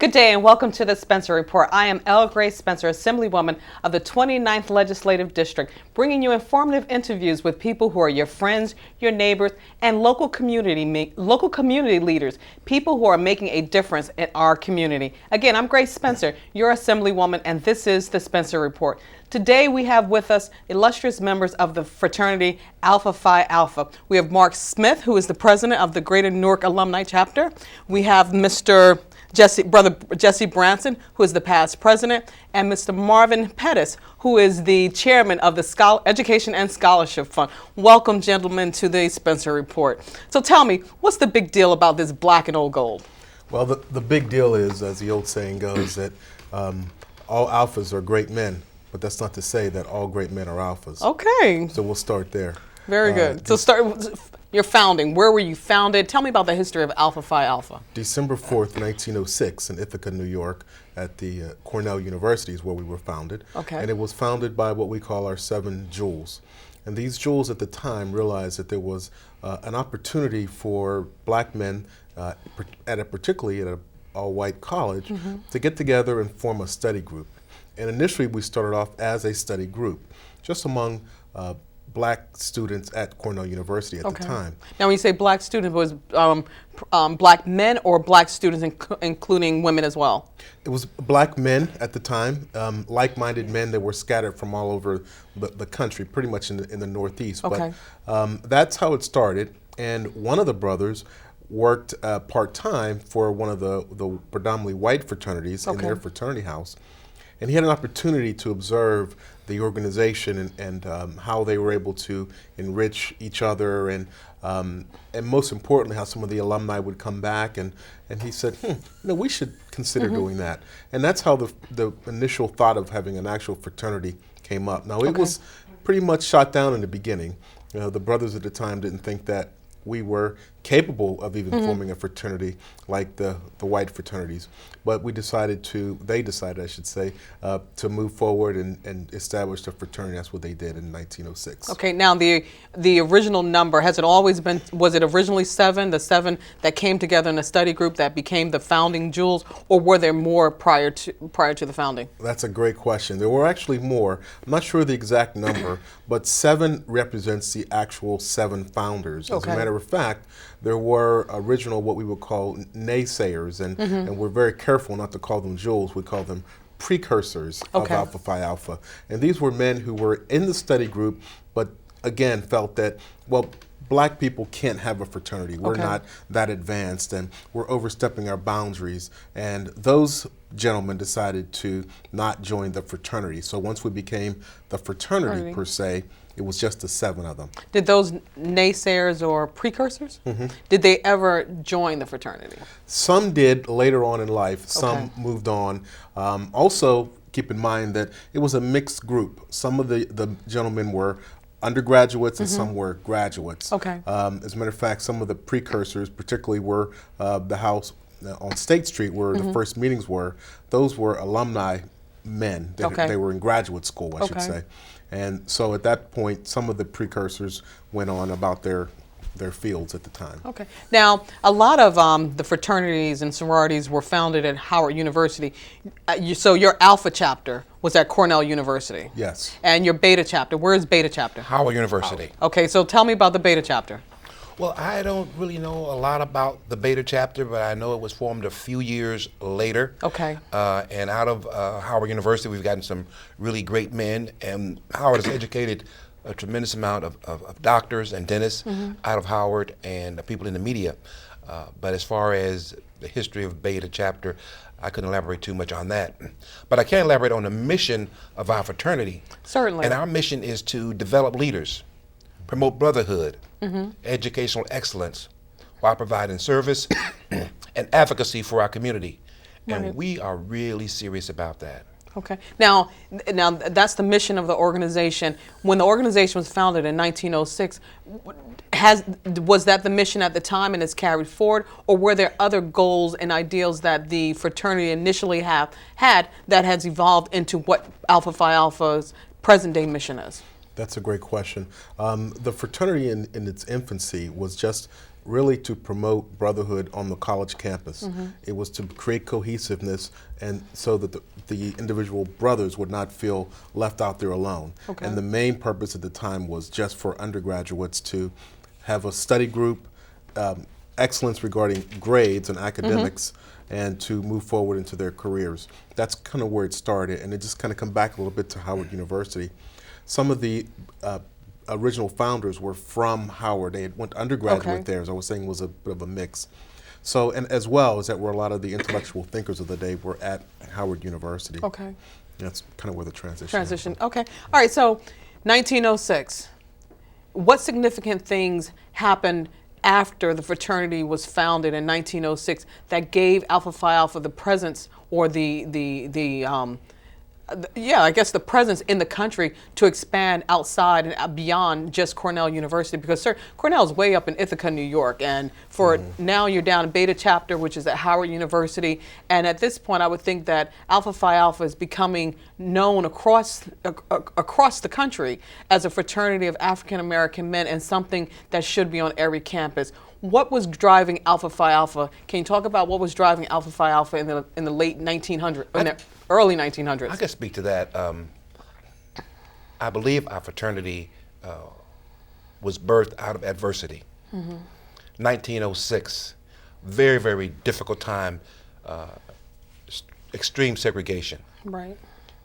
Good day and welcome to the Spencer Report. I am L. Grace Spencer, Assemblywoman of the 29th Legislative District, bringing you informative interviews with people who are your friends, your neighbors, and local community leaders, people who are making a difference in our community. Again, I'm Grace Spencer, your Assemblywoman, and this is the Spencer Report. Today we have with us illustrious members of the fraternity Alpha Phi Alpha. We have Mark Smith, who is the president of the Greater Newark Alumni Chapter. We have Brother Jesse Branson, who is the past president, and Mr. Marvin Pettis, who is the chairman of the Education and Scholarship Fund. Welcome, gentlemen, to the Spencer Report. So tell me, what's the big deal about this black and old gold? Well, the big deal is, as the old saying goes, that all alphas are great men, but that's not to say that all great men are alphas. Okay. So we'll start there. Very good. So start with your founding. Where were you founded? Tell me about the history of Alpha Phi Alpha. December 4th, 1906 in Ithaca, New York at the Cornell University is where we were founded. Okay. And it was founded by what we call our 7 jewels. And these jewels at the time realized that there was an opportunity for black men, particularly at an all-white college, to get together and form a study group. And initially we started off as a study group, just among black students at Cornell University at the time. Now when you say black students, was black men or black students including women as well? It was black men at the time, like-minded men that were scattered from all over the country, pretty much in the Northeast. Okay. But that's how it started. And one of the brothers worked part-time for one of the predominantly white fraternities in their fraternity house. And he had an opportunity to observe the organization and how they were able to enrich each other and most importantly how some of the alumni would come back and he said, we should consider doing that. And that's how the initial thought of having an actual fraternity came up. Now it was pretty much shot down in the beginning. The brothers at the time didn't think that we were capable of even forming a fraternity like the white fraternities. But they decided, I should say, to move forward and establish a fraternity. That's what they did in 1906. Okay, now the original number, has it always been, was it originally 7, the 7 that came together in a study group that became the founding jewels, or were there more prior to the founding? That's a great question. There were actually more. I'm not sure the exact number, but 7 represents the actual 7 founders. As a matter of fact, there were original what we would call naysayers, and we're very careful not to call them jewels. We call them precursors of Alpha Phi Alpha. And these were men who were in the study group, but again felt that, well, black people can't have a fraternity. We're not that advanced and we're overstepping our boundaries. And those gentlemen decided to not join the fraternity. So once we became the fraternity per se, it was just the 7 of them. Did those naysayers or precursors, did they ever join the fraternity? Some did later on in life. Some moved on. Also, keep in mind that it was a mixed group. Some of the gentlemen were undergraduates and some were graduates. As a matter of fact, some of the precursors, particularly were the house on State Street where the first meetings were, those were alumni men. They were in graduate school, I should say. And so at that point, some of the precursors went on about their fields at the time. Okay. Now, a lot of the fraternities and sororities were founded at Howard University. So your Alpha chapter was at Cornell University. Yes. And your Beta chapter, where is Beta chapter? Howard University. Okay, so tell me about the Beta chapter. Well, I don't really know a lot about the Beta chapter, but I know it was formed a few years later. Okay. And out of Howard University, we've gotten some really great men, and Howard has educated a tremendous amount of doctors and dentists out of Howard and people in the media. But as far as the history of Beta chapter, I couldn't elaborate too much on that. But I can elaborate on the mission of our fraternity. Certainly. And our mission is to develop leaders, promote brotherhood, educational excellence, while providing service and advocacy for our community. And we are really serious about that. Okay. Now that's the mission of the organization. When the organization was founded in 1906, was that the mission at the time and is carried forward, or were there other goals and ideals that the fraternity initially had that has evolved into what Alpha Phi Alpha's present day mission is? That's a great question. The fraternity in its infancy was just really to promote brotherhood on the college campus. It was to create cohesiveness, and so that the individual brothers would not feel left out there alone. Okay. And the main purpose at the time was just for undergraduates to have a study group, excellence regarding grades and academics, and to move forward into their careers. That's kind of where it started, and it just kind of come back a little bit to Howard University. Some of the original founders were from Howard. They had went undergraduate there, as I was saying, was a bit of a mix. So, and as well as that, where a lot of the intellectual thinkers of the day were at Howard University. Okay. That's kind of where the transition. Transition. Okay. All right. So, 1906. What significant things happened after the fraternity was founded in 1906 that gave Alpha Phi Alpha the presence or I guess the presence in the country to expand outside and beyond just Cornell University? Because, sir, Cornell's way up in Ithaca, New York, and for now you're down in Beta Chapter, which is at Howard University, and at this point I would think that Alpha Phi Alpha is becoming known across the country as a fraternity of African American men and something that should be on every campus. What was driving Alpha Phi Alpha? Can you talk about what was driving Alpha Phi Alpha in the late 1900s, in the early 1900s? I can speak to that. I believe our fraternity was birthed out of adversity. 1906, very, very difficult time, extreme segregation. Right.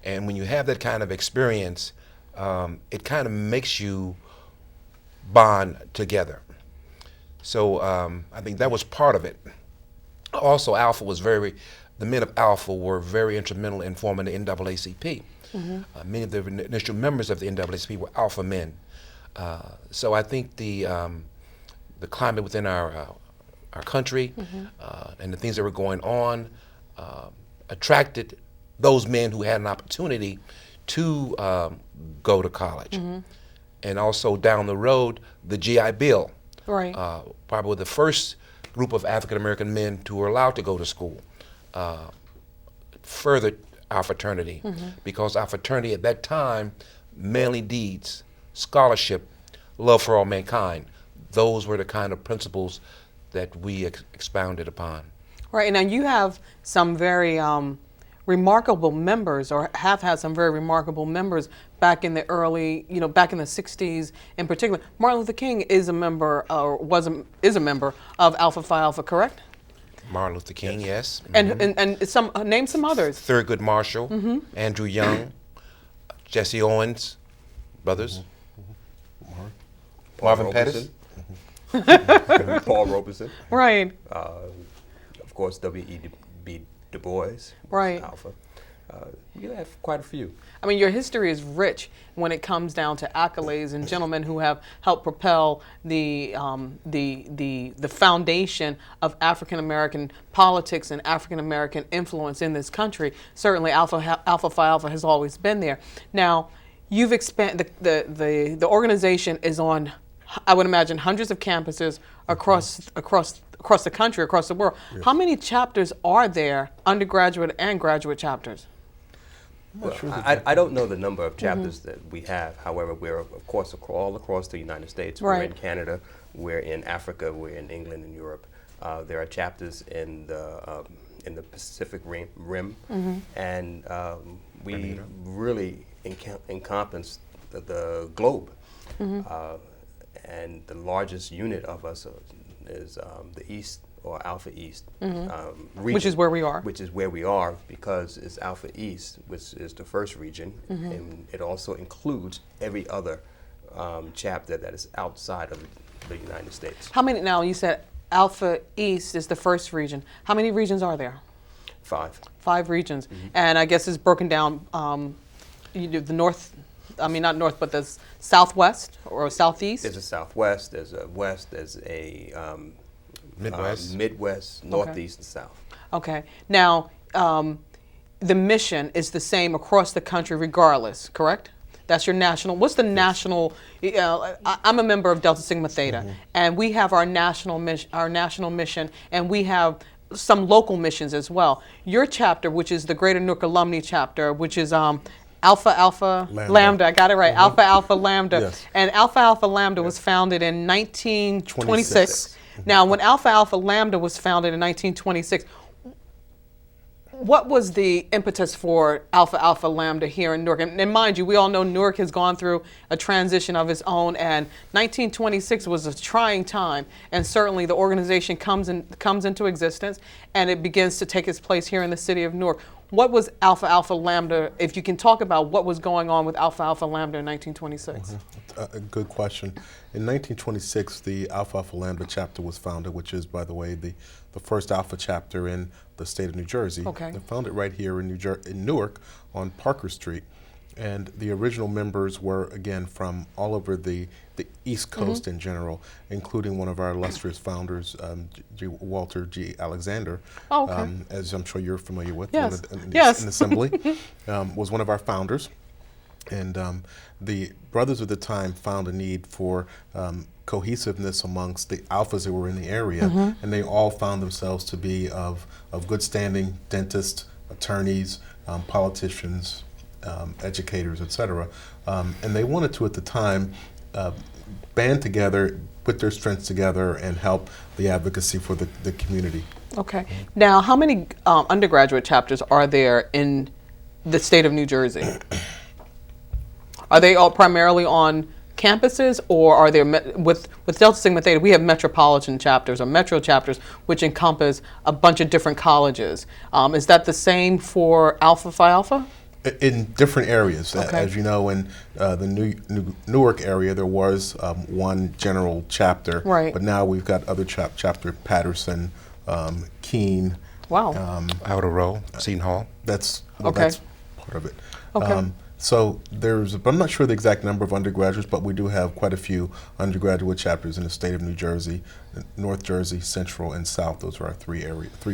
And when you have that kind of experience, it kind of makes you bond together. So I think that was part of it. Also, the men of Alpha were very instrumental in forming the NAACP. Many of the initial members of the NAACP were Alpha men. So I think the climate within our country and the things that were going on attracted those men who had an opportunity to go to college. And also down the road, the GI Bill. Right. Probably the first group of African American men who were allowed to go to school. Furthered our fraternity, because our fraternity at that time, manly deeds, scholarship, love for all mankind, those were the kind of principles that we expounded upon. Right, and now you have some very remarkable members, or have had some very remarkable members back in the early, back in the 60s in particular. Martin Luther King is a member, or is a member of Alpha Phi Alpha, correct? Martin Luther King, yes. And name some others. Thurgood Marshall, Andrew Young, Jesse Owens, brothers. Marvin Pettis. Paul Robeson. Right. Of course, W.E.B. Du Bois. Right. Alpha. You have quite a few. I mean, your history is rich when it comes down to accolades and gentlemen who have helped propel the foundation of African American politics and African American influence in this country. Certainly, Alpha Phi Alpha has always been there. Now, you've expanded. The organization is on, I would imagine, hundreds of campuses across the country, across the world. Yes. How many chapters are there, undergraduate and graduate chapters? Well, I don't know the number of chapters that we have. However, we're, of course, all across the United States. Right. We're in Canada, we're in Africa, we're in England and Europe. There are chapters in the Pacific Rim, and we really encompass the globe. And the largest unit of us is the East, or Alpha East region. Which is where we are. Which is where we are, because it's Alpha East, which is the first region, and it also includes every other chapter that is outside of the United States. How many, now you said Alpha East is the first region. How many regions are there? 5. 5 regions. And I guess it's broken down, you do the north, I mean not north, but the southwest or southeast? There's a southwest, there's a west, there's a Midwest, northeast, and south. Okay. Now, the mission is the same across the country regardless, correct? That's your national, what's the national, I'm a member of Delta Sigma Theta, and we have our national mission, and we have some local missions as well. Your chapter, which is the Greater Newark Alumni chapter, which is Alpha Lambda, I got it right, Alpha Lambda. Yes. And Alpha Lambda was founded in 1926. Now, when Alpha Alpha Lambda was founded in 1926, what was the impetus for Alpha Alpha Lambda here in Newark? And mind you, we all know Newark has gone through a transition of its own, and 1926 was a trying time, and certainly the organization comes into existence, and it begins to take its place here in the city of Newark. What was Alpha Alpha Lambda, if you can talk about what was going on with Alpha Alpha Lambda in 1926? A good question. In 1926, the Alpha Alpha Lambda chapter was founded, which is, by the way, the first Alpha chapter in the state of New Jersey. Okay. They founded right here in Newark on Parker Street. And the original members were, again, from all over the East Coast in general, including one of our illustrious founders, Walter G. Alexander, as I'm sure you're familiar with, yes. in Yes. Assembly, was one of our founders. And the brothers at the time found a need for cohesiveness amongst the alphas that were in the area, and they all found themselves to be of good standing: dentists, attorneys, politicians, educators, etc. And they wanted to, at the time, band together, put their strengths together, and help the advocacy for the community. Okay. Now, how many undergraduate chapters are there in the state of New Jersey? Are they all primarily on campuses, or are there, with Delta Sigma Theta, we have metropolitan chapters or metro chapters, which encompass a bunch of different colleges. Is that the same for Alpha Phi Alpha? In different areas. Okay. As you know, in the Newark area, there was one general chapter, right. But now we've got other chapter, Patterson, Keene. Wow. Outer Row, Seton Hall. That's part of it. Okay. So I'm not sure the exact number of undergraduates, but we do have quite a few undergraduate chapters in the state of New Jersey, North Jersey, Central, and South. Those are our three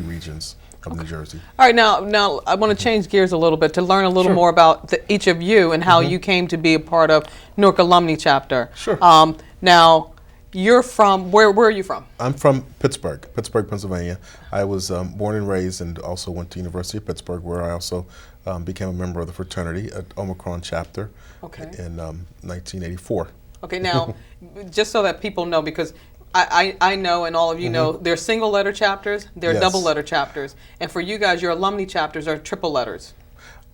regions of New Jersey. All right, now I want to change gears a little bit to learn a little more about each of you and how you came to be a part of Newark Alumni Chapter. Sure. Now, you're from, where are you from? I'm from Pittsburgh, Pennsylvania. I was born and raised, and also went to University of Pittsburgh, where I also became a member of the fraternity at Omicron chapter in 1984. Okay, now, just so that people know, because I know, and all of you know, there's single letter chapters, there are double letter chapters, and for you guys, your alumni chapters are triple letters.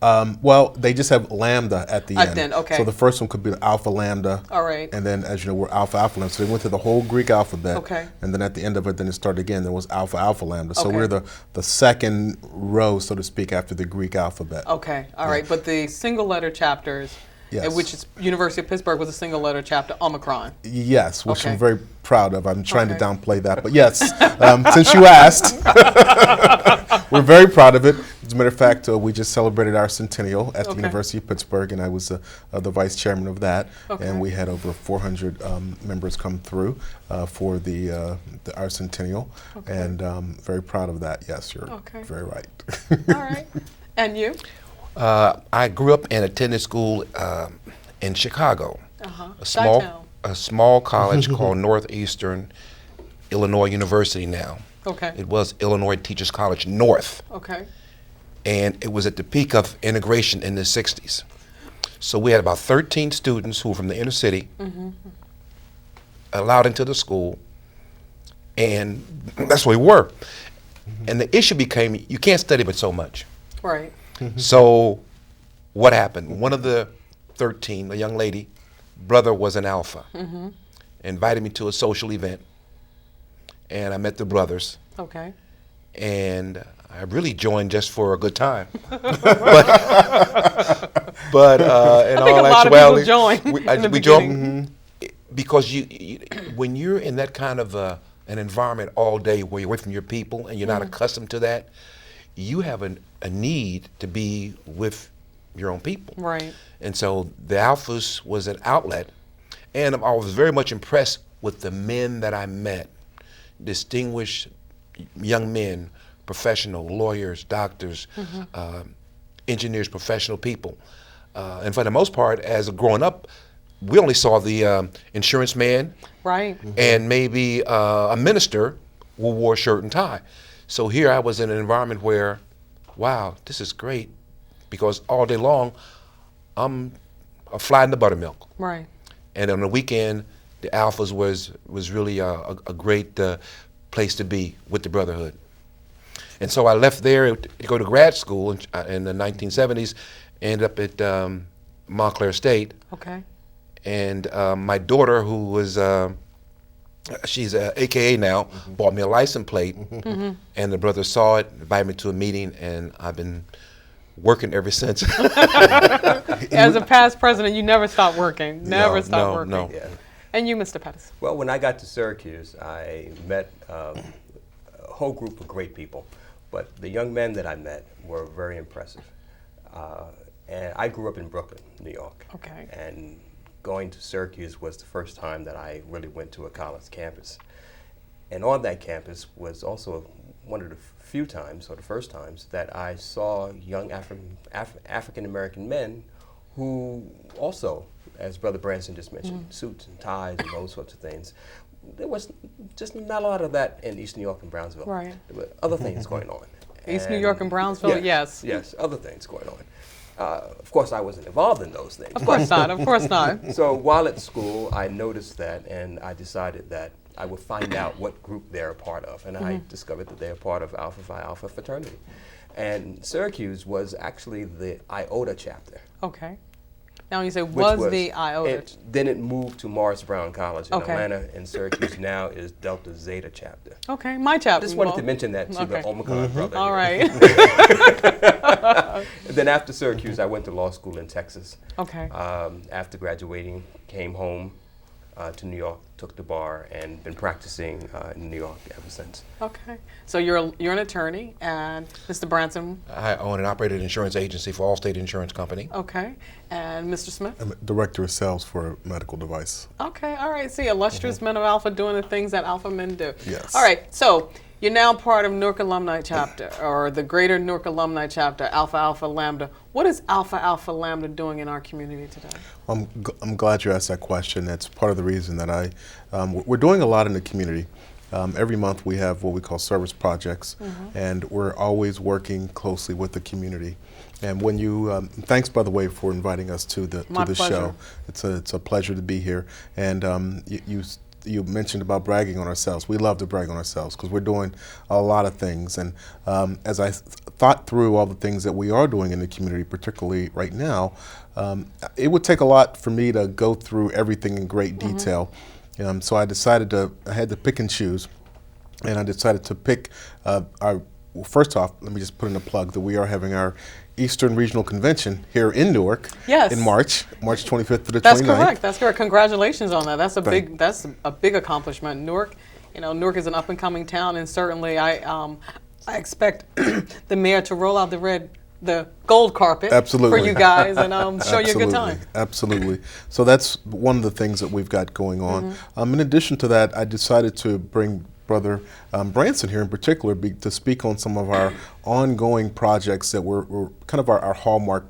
Well, they just have Lambda at the end. Okay. So the first one could be Alpha Lambda. All right. And then, as you know, we're Alpha Alpha Lambda. So they went through the whole Greek alphabet. Okay. And then at the end of it, then it started again. There was Alpha Alpha Lambda. So Okay. we're the second row, so to speak, after the Greek alphabet. Okay. All right. But the single letter chapters, which is University of Pittsburgh, was a single letter chapter, Omicron. Yes, which Okay. I'm very proud of. I'm trying to downplay that, but yes, since you asked, we're very proud of it. As a matter of fact, we just celebrated our centennial at the University of Pittsburgh, and I was the vice chairman of that. And we had over 400 members come through for our centennial, and very proud of that. Yes, you're very right. All right. And you? I grew up and attended school in Chicago, a small college called Northeastern Illinois University now. Okay. It was Illinois Teachers College North. Okay. And it was at the peak of integration in the 60s. So we had about 13 students who were from the inner city allowed into the school, and that's where we were. And the issue became, you can't study but so much. Right. So what happened? One of the 13, a young lady, brother was an alpha, invited me to a social event, and I met the brothers. Okay. And I really joined just for a good time. but in all actuality, we joined because you when you're in that kind of an environment all day where you're away from your people and you're not accustomed to that, you have a need to be with your own people. Right. And so the Alphas was an outlet, and I was very much impressed with the men that I met, distinguished young men, professional lawyers, doctors, engineers, professional people. And for the most part, as growing up, we only saw the insurance man, right, and maybe a minister who wore a shirt and tie. So here I was in an environment where, wow, this is great, because all day long, I'm a fly in the buttermilk. right. And on the weekend, the Alphas was really a great place to be with the Brotherhood. And so I left there to go to grad school in the 1970s, ended up at Montclair State. Okay. And my daughter, who was, she's a AKA now, bought me a license plate. And the brother saw it, invited me to a meeting, and I've been working ever since. As a past president, you never stopped working. Never stopped working. No. Yeah. And you, Mr. Pettis? Well, when I got to Syracuse, I met a whole group of great people. But the young men that I met were very impressive. And I grew up in Brooklyn, New York. Okay. And going to Syracuse was the first time that I really went to a college campus. And on that campus was also one of the few times, or the first times, that I saw young African-American men who also, as Brother Branson just mentioned, suits and ties and those sorts of things. There was just not a lot of that in East New York and Brownsville. Right. There were other things going on. East New York and Brownsville, yes. Yes, other things going on. Of course, I wasn't involved in those things. Of course not, of course not. So while at school, I noticed that, and I decided that I would find out what group they're a part of. And I discovered that they're part of Alpha Phi Alpha Fraternity. And Syracuse was actually the Iota chapter. Okay. Now, when you say was the Iota. Then it moved to Morris Brown College in Okay. Atlanta, and Syracuse now is Delta Zeta chapter. Okay, my chapter. I just wanted to mention that to the Omicron brother. All here. right. And then after Syracuse, I went to law school in Texas. Okay. After graduating, came home to New York, took the bar, and been practicing in New York ever since. Okay. So you're an attorney, and Mr. Branson. I own and operate an insurance agency for Allstate Insurance Company. Okay. And Mr. Smith. I'm director of sales for a medical device. Okay. All right. See, illustrious men of Alpha doing the things that Alpha men do. Yes. All right. So you're now part of Newark Alumni Chapter, or the Greater Newark Alumni Chapter, Alpha Alpha Lambda. What is Alpha Alpha Lambda doing in our community today? I'm glad you asked that question. That's part of the reason that we're doing a lot in the community. Every month we have what we call service projects, and we're always working closely with the community. And when you, thanks by the way for inviting us to the show. It's a pleasure to be here. And you mentioned about bragging on ourselves. We love to brag on ourselves because we're doing a lot of things. And as I thought through all the things that we are doing in the community, particularly right now, it would take a lot for me to go through everything in great detail. So I had to pick and choose. And I decided to pick first off, let me just put in a plug that we are having our Eastern Regional Convention here in Newark in March 25th to the 29th. That's correct. That's correct. Congratulations on that. That's a big accomplishment. Newark, Newark is an up and coming town, and certainly I expect the mayor to roll out the gold carpet for you guys and show you a good time. Absolutely. So that's one of the things that we've got going on. In addition to that, I decided to bring Brother Branson here in particular to speak on some of our ongoing projects that were kind of our hallmark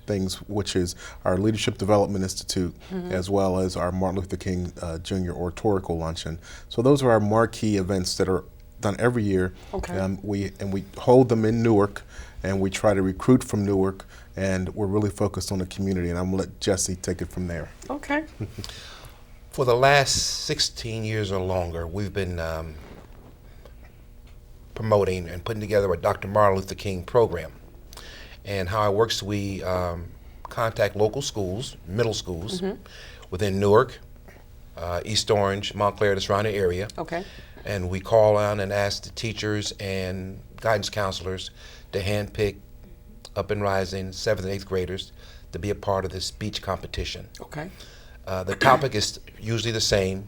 things, which is our Leadership Development Institute, as well as our Martin Luther King Jr. Oratorical Luncheon. So those are our marquee events that are done every year. We hold them in Newark, and we try to recruit from Newark, and we're really focused on the community. And I'm going to let Jesse take it from there. Okay. For the last 16 years or longer, we've been promoting and putting together a Dr. Martin Luther King program. And how it works, we contact local schools, middle schools, within Newark, East Orange, Montclair, the surrounding area. Okay. And we call on and ask the teachers and guidance counselors to handpick up and rising 7th and 8th graders to be a part of this speech competition. Okay. The topic is usually the same,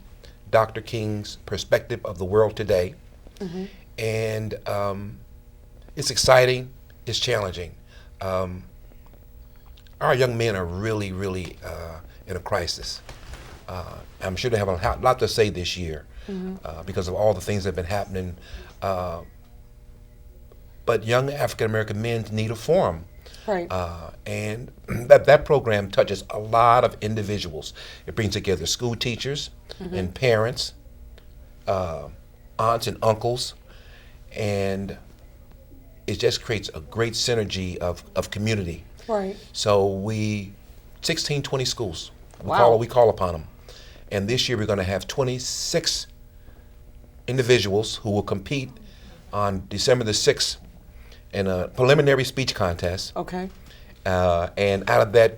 Dr. King's perspective of the world today. And it's exciting, it's challenging. Our young men are really, really in a crisis. I'm sure they have a lot to say this year because of all the things that have been happening. But young African American men need a forum. Right. And that program touches a lot of individuals. It brings together school teachers and parents, aunts and uncles, and it just creates a great synergy of community. Right. So 16, 20 schools, we call upon them. And this year we're going to have 26 individuals who will compete on December the 6th in a preliminary speech contest. Okay. And out of that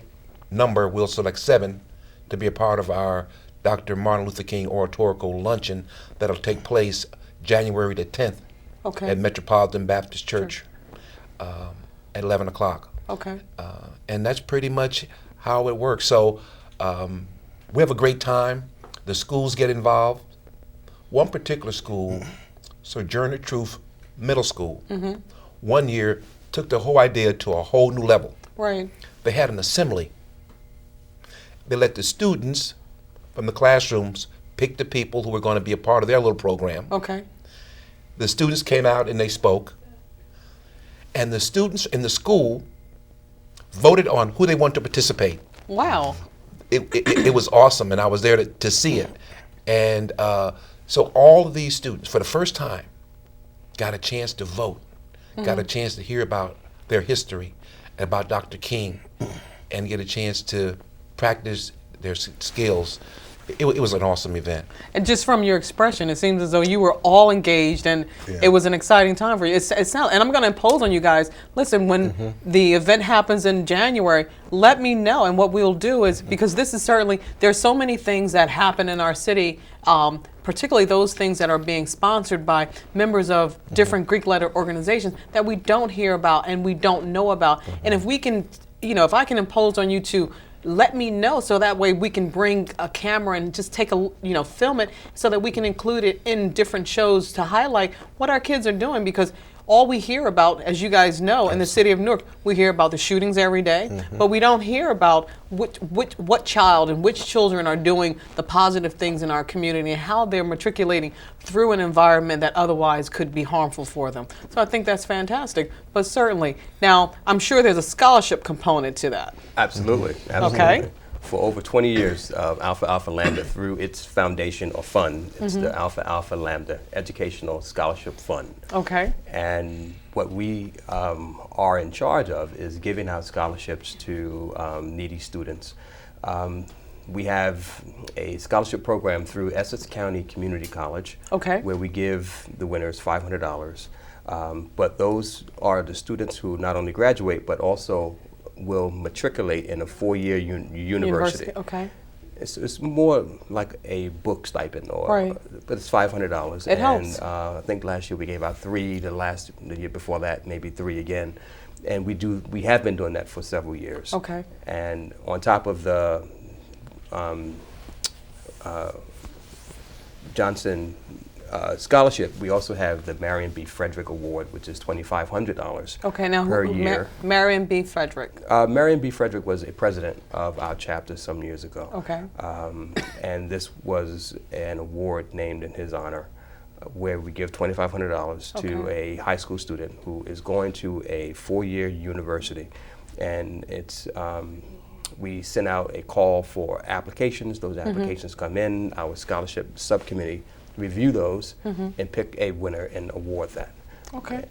number, we'll select 7 to be a part of our Dr. Martin Luther King Oratorical Luncheon that'll take place January the 10th at Metropolitan Baptist Church at 11 o'clock. Okay. And that's pretty much how it works. So we have a great time. The schools get involved. One particular school, Sojourner Truth Middle School, one year took the whole idea to a whole new level. Right. They had an assembly. They let the students from the classrooms pick the people who were going to be a part of their little program. Okay. The students came out and they spoke. And the students in the school voted on who they want to participate. Wow. It was awesome, and I was there to see it. And so all of these students, for the first time, got a chance to vote, got a chance to hear about their history, about Dr. King, and get a chance to practice their skills. It was an awesome event. And just from your expression, it seems as though you were all engaged, and it was an exciting time for you. It's not, and I'm going to impose on you guys. Listen, when the event happens in January, let me know. And what we'll do is, because this is certainly, there's so many things that happen in our city, particularly those things that are being sponsored by members of different Greek letter organizations that we don't hear about and we don't know about. And if we can, if I can impose on you to let me know, so that way we can bring a camera and just take a, film it, so that we can include it in different shows to highlight what our kids are doing. Because all we hear about, as you guys know, in the city of Newark, we hear about the shootings every day, but we don't hear about what child and which children are doing the positive things in our community and how they're matriculating through an environment that otherwise could be harmful for them. So I think that's fantastic. But certainly, now I'm sure there's a scholarship component to that. Absolutely. Absolutely. Okay. For over 20 years, Alpha Alpha Lambda, through its foundation or fund, it's the Alpha Alpha Lambda Educational Scholarship Fund. Okay. And what we are in charge of is giving out scholarships to needy students. We have a scholarship program through Essex County Community College, where we give the winners $500. But those are the students who not only graduate, but also will matriculate in a 4-year university. Okay. It's more like a book stipend, but it's $500. It helps. I think last year we gave out 3. The year before that, maybe 3 again. And we have been doing that for several years. Okay. And on top of the Johnson scholarship, we also have the Marion B. Frederick Award, which is $2,500 per year. Marion B. Frederick. Marion B. Frederick was a president of our chapter some years ago. Okay. And this was an award named in his honor, where we give $2,500 to a high school student who is going to a 4-year university. And it's we send out a call for applications. Those applications come in. Our scholarship subcommittee review those and pick a winner and award that. Okay.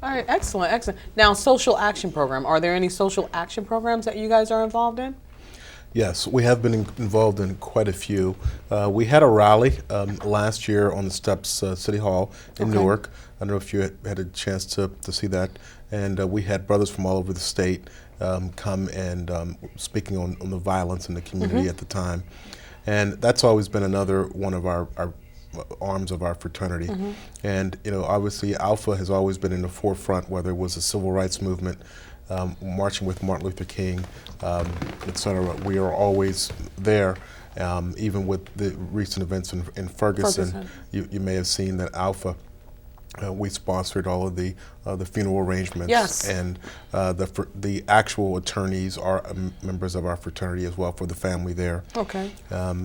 All right, excellent, excellent. Now, social action program. Are there any social action programs that you guys are involved in? Yes, we have been involved in quite a few. We had a rally last year on the steps City Hall in Newark. I don't know if you had a chance to see that. And we had brothers from all over the state come and speaking on the violence in the community at the time. And that's always been another one of our arms of our fraternity. And obviously Alpha has always been in the forefront, whether it was the civil rights movement, marching with Martin Luther King, etc. We are always there. Even with the recent events in Ferguson. You may have seen that Alpha, we sponsored all of the funeral arrangements. Yes. And the actual attorneys are members of our fraternity as well for the family there. Okay.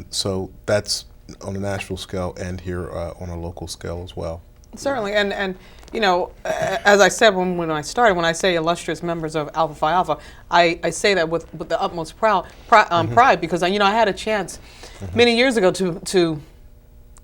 So that's on a national scale and here on a local scale as well. Certainly, and as I said when I started, when I say illustrious members of Alpha Phi Alpha, I say that with the utmost pride because I had a chance many years ago to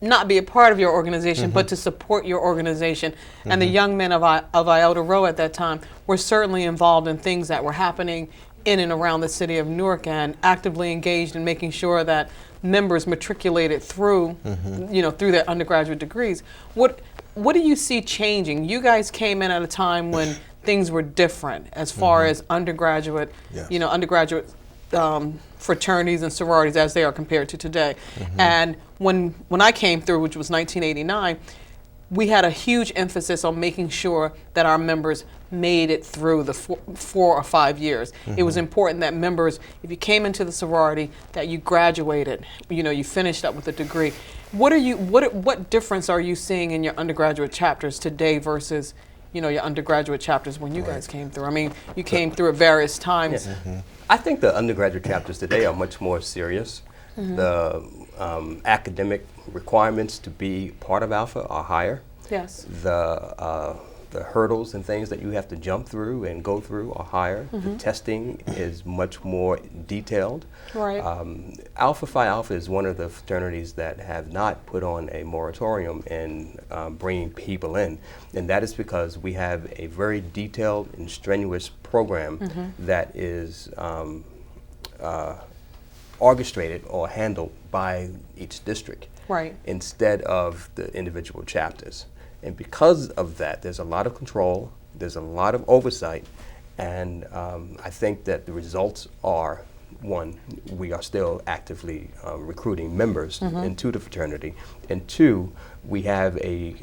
not be a part of your organization, but to support your organization. And the young men of Iota Row at that time were certainly involved in things that were happening in and around the city of Newark and actively engaged in making sure that members matriculated through, through their undergraduate degrees. What do you see changing? You guys came in at a time when things were different as far as undergraduate, undergraduate fraternities and sororities as they are compared to today. And when I came through, which was 1989, we had a huge emphasis on making sure that our members made it through the 4 or 5 years. It was important that members, if you came into the sorority, that you graduated, you finished up with a degree. What difference are you seeing in your undergraduate chapters today versus, your undergraduate chapters when you guys came through? I mean, you came through at various times. I think the undergraduate chapters today are much more serious. The academic requirements to be part of Alpha are higher. Yes. The hurdles and things that you have to jump through and go through are higher. The testing is much more detailed. Right. Alpha Phi Alpha is one of the fraternities that have not put on a moratorium in bringing people in, and that is because we have a very detailed and strenuous program that is orchestrated or handled by each district, Right. instead of the individual chapters. And because of that, there's a lot of control, there's a lot of oversight, and I think that the results are, one, we are still actively recruiting members into the fraternity, and two, we have a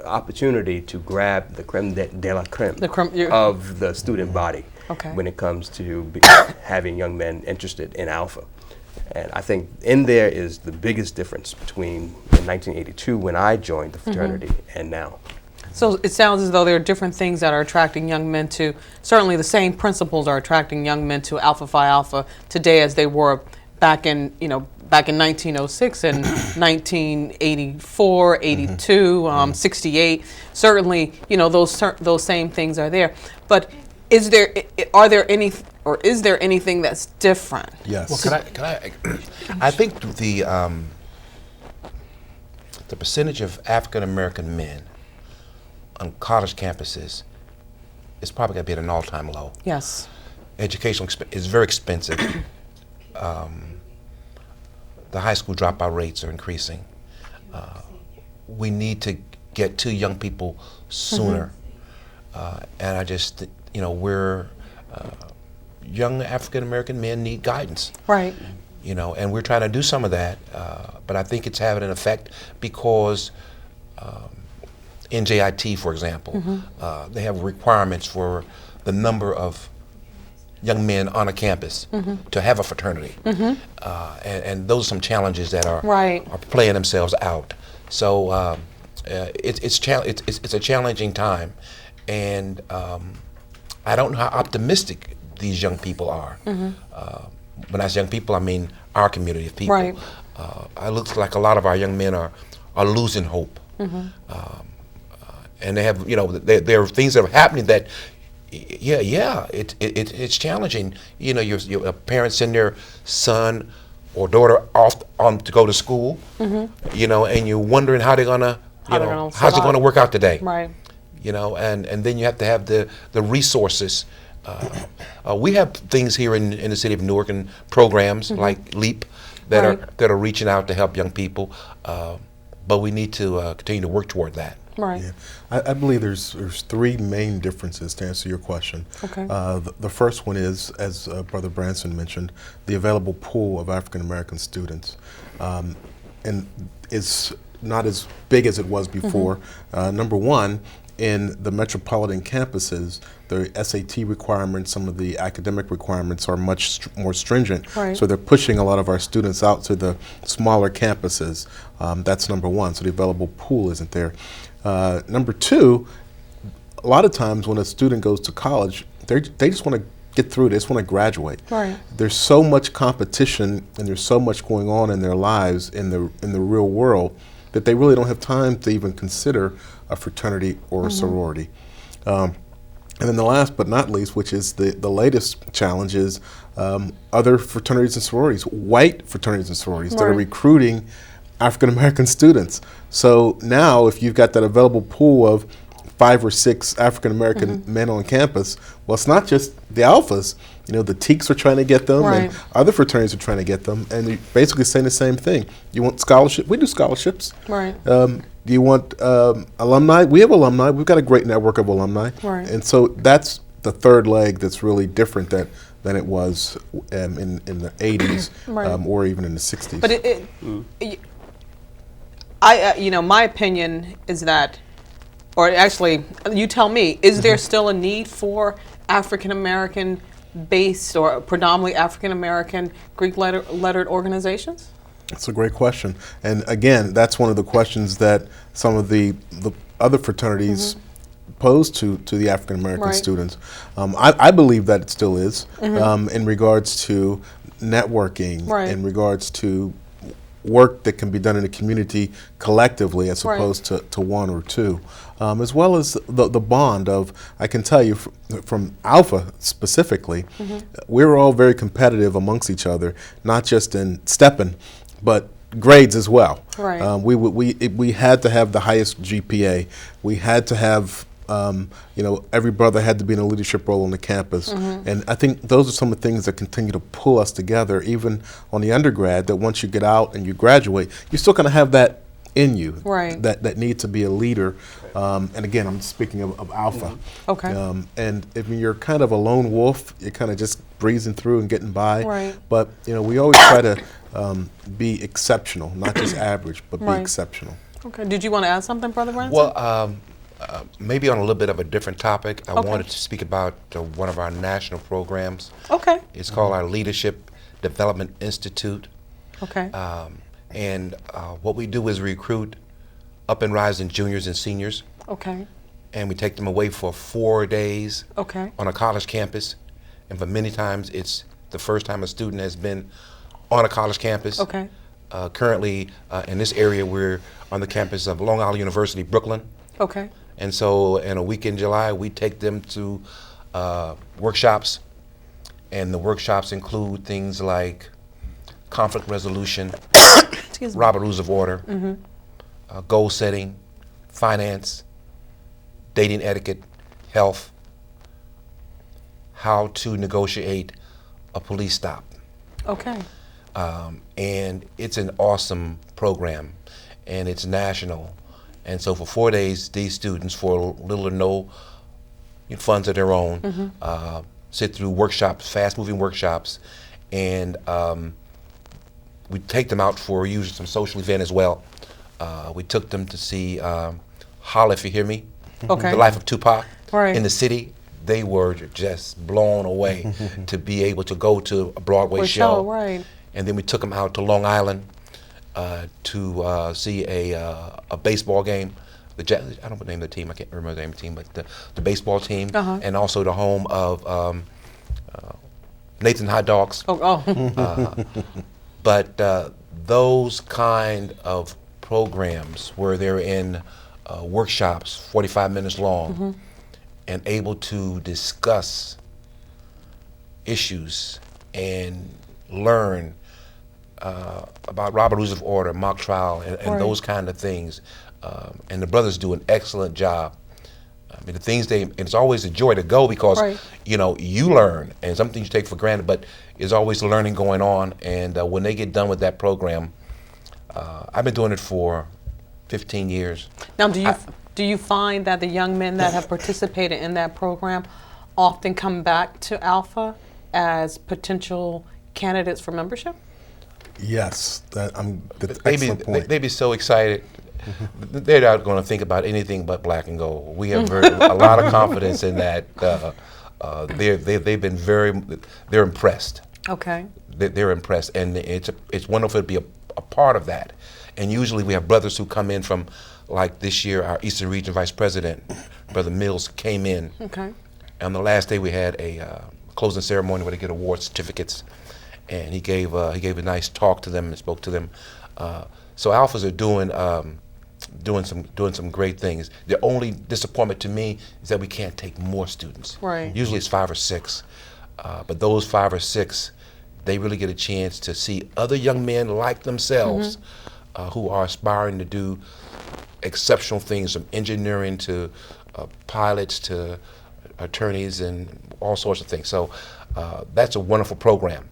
opportunity to grab the creme de la creme of the student body when it comes to having young men interested in Alpha. And I think in there is the biggest difference between in 1982 when I joined the fraternity and now. So it sounds as though there are different things that are attracting young men to, certainly the same principles are attracting young men to Alpha Phi Alpha today as they were back in 1906 and 1984, 82, 68. Certainly, those same things are there. But is there anything that's different? Yes. Well, can I? I think the percentage of African American men on college campuses is probably going to be at an all-time low. Yes. Education is very expensive. The high school dropout rates are increasing. We need to get to young people sooner, and I just, young African American men need guidance. Right. And we're trying to do some of that, but I think it's having an effect because NJIT, for example, they have requirements for the number of young men on a campus to have a fraternity, and those are some challenges that are playing themselves out. So it's a challenging time, and I don't know how optimistic these young people are. When I say young people, I mean our community of people. Right. It looks like a lot of our young men are losing hope, and they have, there are things that are happening that, it's challenging. Your parents send their son or daughter off to go to school, and you're wondering how they're gonna, how's it gonna work out today, right? And then you have to have the resources. We have things here in the city of Newark and programs like LEAP that are reaching out to help young people, but we need to continue to work toward that. Right. Yeah. I believe there's three main differences to answer your question. Okay. The first one is, as Brother Branson mentioned, the available pool of African American students, and it's not as big as it was before. Number one, in the metropolitan campuses, the SAT requirements, some of the academic requirements are much more stringent. Right. So they're pushing a lot of our students out to the smaller campuses. That's number one. So the available pool isn't there. Number two, a lot of times when a student goes to college, they just want to get through. They just want to graduate. Right. There's so much competition and there's so much going on in their lives in the real world that they really don't have time to even consider a fraternity or a sorority. And then the last but not least, which is the latest challenge, is other fraternities and sororities, white fraternities and sororities that are recruiting African American students. So now if you've got that available pool of 5 or 6 African American men on campus, well, it's not just the alphas. You know, the Teeks are trying to get them, and other fraternities are trying to get them, and they're basically saying the same thing. You want scholarship? We do scholarships. Right. Do you want alumni? We have alumni. We've got a great network of alumni. Right. And so that's the third leg that's really different than it was in the 80s or even in the 60s. But you know, my opinion is that, or actually, you tell me, is there still a need for African American based or predominantly African American Greek lettered organizations? That's a great question. And again, that's one of the questions that some of the other fraternities pose to the African American students. I believe that it still is in regards to networking, in regards to work that can be done in the community collectively as opposed to one or two, as well as the bond of, I can tell you from Alpha specifically, we're all very competitive amongst each other, not just in stepping, but grades as well. Right. We had to have the highest GPA. We had to have you know, every brother had to be in a leadership role on the campus. And I think those are some of the things that continue to pull us together, even on the undergrad, that once you get out and you graduate, you're still going to have that in you, that need to be a leader. And again, I'm speaking of Alpha. Okay. And if you're kind of a lone wolf, you're kind of just breezing through and getting by. But, you know, we always try to be exceptional, not just average, but be exceptional. Okay. Did you want to add something, Brother Branson? Well, maybe on a little bit of a different topic. I wanted to speak about one of our national programs. Okay. It's called our Leadership Development Institute. Okay. And what we do is recruit up and rising juniors and seniors. Okay. And we take them away for 4 days on a college campus. And for many times, it's the first time a student has been on a college campus. Okay. Currently, in this area, we're on the campus of Long Island University, Brooklyn. Okay. And so in a week in July, we take them to workshops. And the workshops include things like conflict resolution, Robert Rules of Order, goal setting, finance, dating etiquette, health, how to negotiate a police stop. Okay. And it's an awesome program, and it's national. And so for 4 days, these students, for little or no funds of their own, sit through workshops, fast-moving workshops, and we take them out for usually some social event as well. We took them to see Holla If You Hear Me, The Life of Tupac in the city. They were just blown away to be able to go to a Broadway show. And then we took them out to Long Island to see a baseball game. I don't know the name of the team. I can't remember the name of the team, but the baseball team, and also the home of Nathan Hot Dogs. But those kind of programs where they're in workshops, 45 minutes long, and able to discuss issues and learn about Robert Rules of Order, mock trial, and those kind of things. And the brothers do an excellent job. I mean, the things it's always a joy to go because, you know, you learn, and some things you take for granted, but there's always learning going on. And when they get done with that program, I've been doing it for 15 years. Now, do you find that the young men that have participated in that program often come back to Alpha as potential candidates for membership? Yes, that's an excellent point. They'd be so excited. They're not going to think about anything but black and gold. We have a lot of confidence in that. They've been they're impressed. Okay. They're impressed, and it's wonderful to be a part of that. And usually we have brothers who come in from, like this year, our Eastern Region Vice President, Brother Mills, came in. Okay. On the last day we had a closing ceremony where they get award certificates, and he gave a nice talk to them and spoke to them. So Alphas are doing some great things. The only disappointment to me is that we can't take more students. Usually it's 5 or 6, but those 5 or 6, they really get a chance to see other young men like themselves who are aspiring to do exceptional things, from engineering to pilots to attorneys and all sorts of things. So that's a wonderful program,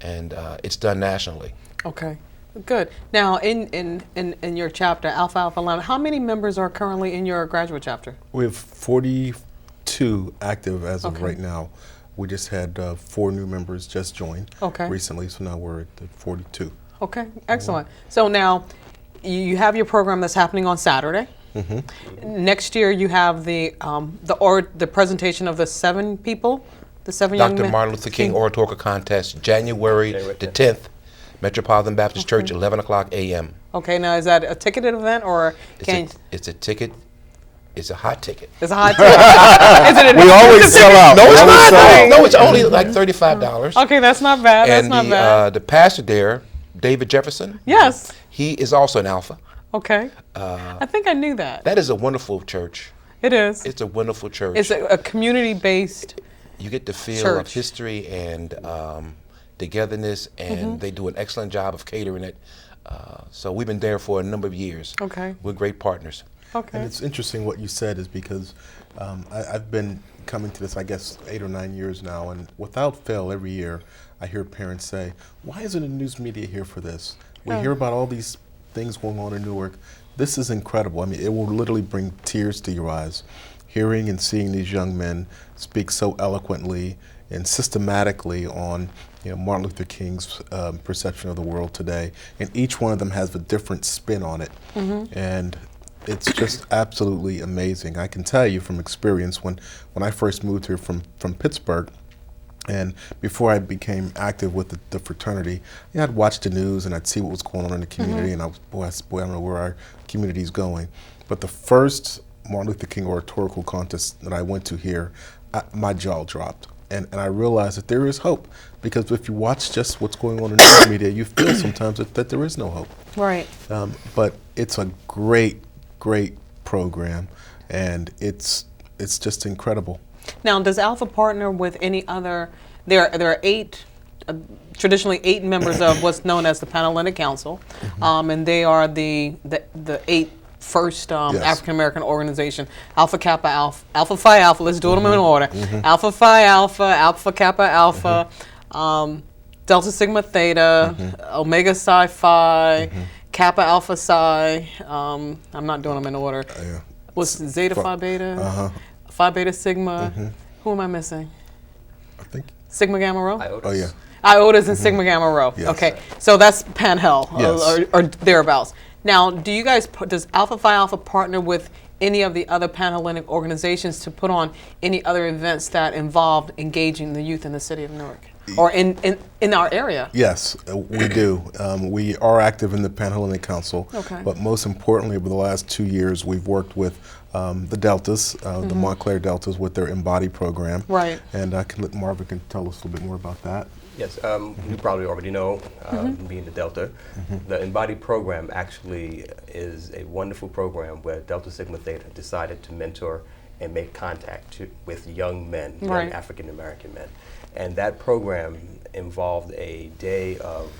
and it's done nationally. Okay, good. Now, in your chapter, Alpha Alpha Lambda, how many members are currently in your graduate chapter? We have 42 active as of right now. We just had 4 new members just join recently, so now we're at 42. Okay, excellent. So now you have your program that's happening on Saturday. Next year you have the presentation of the 7 people, the 7 young men. Dr. Martin Luther King Oratorical Contest, January the 10th, Metropolitan Baptist Church, 11 o'clock a.m. Okay, now is that a ticketed event or it's a ticket? It's a hot ticket. It's a hot ticket. Is it We always sell out. No, it's not. No, it's only like $35. Okay, that's not bad. That's not bad. The pastor there, David Jefferson. Yes. He is also an Alpha. Okay. I think I knew that. That is a wonderful church. It is. It's a wonderful church. It's a community-based. You get the feel of history and togetherness, and they do an excellent job of catering it. So we've been there for a number of years. Okay. We're great partners. Okay. And it's interesting what you said is because I've been coming to this, I guess, 8 or 9 years now, and without fail, every year I hear parents say, "Why isn't the news media here for this? We hear about all these things going on in Newark. This is incredible." I mean, it will literally bring tears to your eyes, hearing and seeing these young men speak so eloquently and systematically on Martin Luther King's perception of the world today, and each one of them has a different spin on it, and it's just absolutely amazing. I can tell you from experience, when I first moved here from Pittsburgh, and before I became active with the fraternity, I'd watch the news and I'd see what was going on in the community, and I don't know where our community's going. But the first Martin Luther King Oratorical Contest that I went to here, my jaw dropped. And I realized that there is hope, because if you watch just what's going on in the media, you feel sometimes that there is no hope. Right. But it's a great program, and it's just incredible. Now, does Alpha partner with any other? There are 8, traditionally 8 members of what's known as the Panhellenic Council, and they are the 8 first African American organization. Alpha Kappa Alpha, Alpha Phi Alpha. Let's do them in order. Alpha Phi Alpha, Alpha Kappa Alpha, Delta Sigma Theta, Omega Psi Phi, Kappa Alpha Psi. I'm not doing them in order. What's Zeta Phi Beta? Phi Beta Sigma. Who am I missing? I think Sigma Gamma Rho? Iotas. Oh yeah. Iotas and Sigma Gamma Rho. Yes. Okay, so that's Panhell Yes. or thereabouts. Now, do you guys, does Alpha Phi Alpha partner with any of the other Panhellenic organizations to put on any other events that involve engaging the youth in the city of Newark? Or in our area? Yes, we do. We are active in the Panhellenic Council, but most importantly, over the last 2 years, we've worked with the Deltas, the Montclair Deltas, with their Embody program. Right. And I can let Marvin can tell us a little bit more about that. Yes, you probably already know, being the Delta, the Embody program actually is a wonderful program where Delta Sigma Theta decided to mentor and make contact with young men, young African American men. And that program involved a day of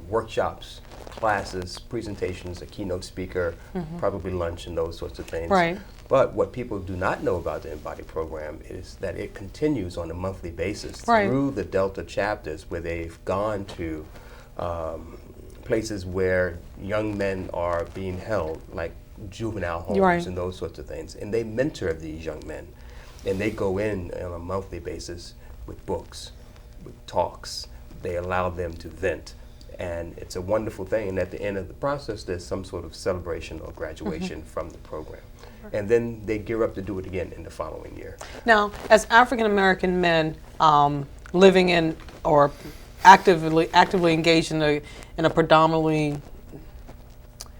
workshops, classes, presentations, a keynote speaker, probably lunch and those sorts of things. Right. But what people do not know about the Embody program is that it continues on a monthly basis through the Delta chapters, where they've gone to places where young men are being held, like juvenile homes and those sorts of things. And they mentor these young men. And they go in on a monthly basis with books, with talks. They allow them to vent. And it's a wonderful thing. And at the end of the process, there's some sort of celebration or graduation from the program. And then they gear up to do it again in the following year. Now, as African American men living in or actively engaged in a predominantly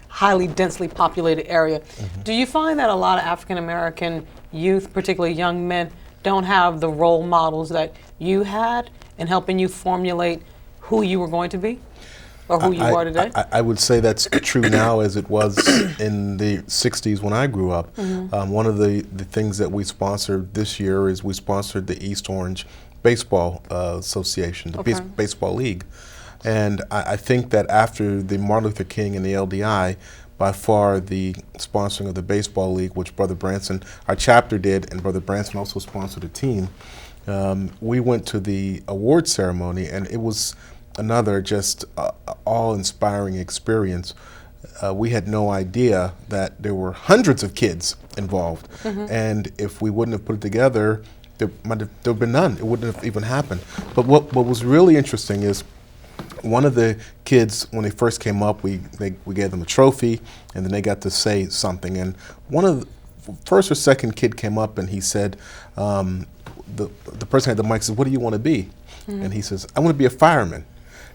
highly densely populated area, do you find that a lot of African American youth, particularly young men, don't have the role models that you had in helping you formulate who you were going to be? Or who you are today? I would say that's true now as it was in the 60s when I grew up. One of the things that we sponsored this year is we sponsored the East Orange Baseball Association, the Baseball League. And I think that after the Martin Luther King and the LDI, by far the sponsoring of the baseball league, which Brother Branson, our chapter did, and Brother Branson also sponsored a team. We went to the award ceremony, and it was another just awe-inspiring experience. We had no idea that there were hundreds of kids involved, and if we wouldn't have put it together, there have been none. It wouldn't have even happened. But what was really interesting is one of the kids, when they first came up, we gave them a trophy, and then they got to say something. And one of the first or second kid came up, and he said, the person had the mic, said, "What do you want to be?" And he says, "I want to be a fireman."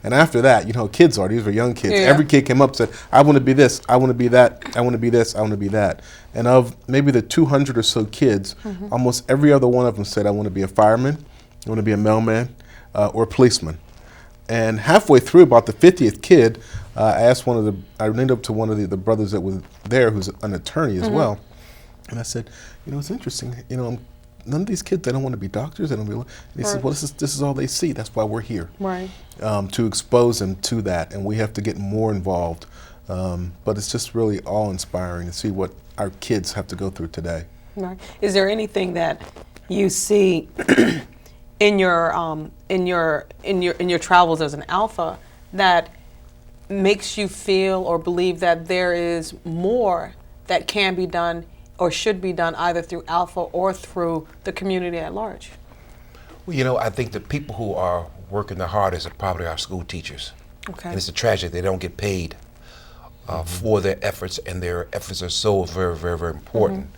And after that, you know how kids are, these were young kids. Yeah. Every kid came up and said, "I want to be this, I want to be that, I want to be this, I want to be that." And of maybe the 200 or so kids, almost every other one of them said, "I want to be a fireman, I want to be a mailman, or a policeman." And halfway through, about the 50th kid, I ran up to one of the brothers that was there, who's an attorney as well. And I said, "You know, it's interesting, you know, none of these kids, they don't want to be doctors, they don't be," and he said, "Well, this is all they see, that's why we're here." Right. To expose them to that, and we have to get more involved. But it's just really awe-inspiring to see what our kids have to go through today. Right. Is there anything that you see in your travels as an alpha that makes you feel or believe that there is more that can be done or should be done either through alpha or through the community at large? Well, you know, I think the people who are working the hardest are probably our school teachers. Okay. And it's a tragedy they don't get paid for their efforts, and their efforts are so very, very, very important.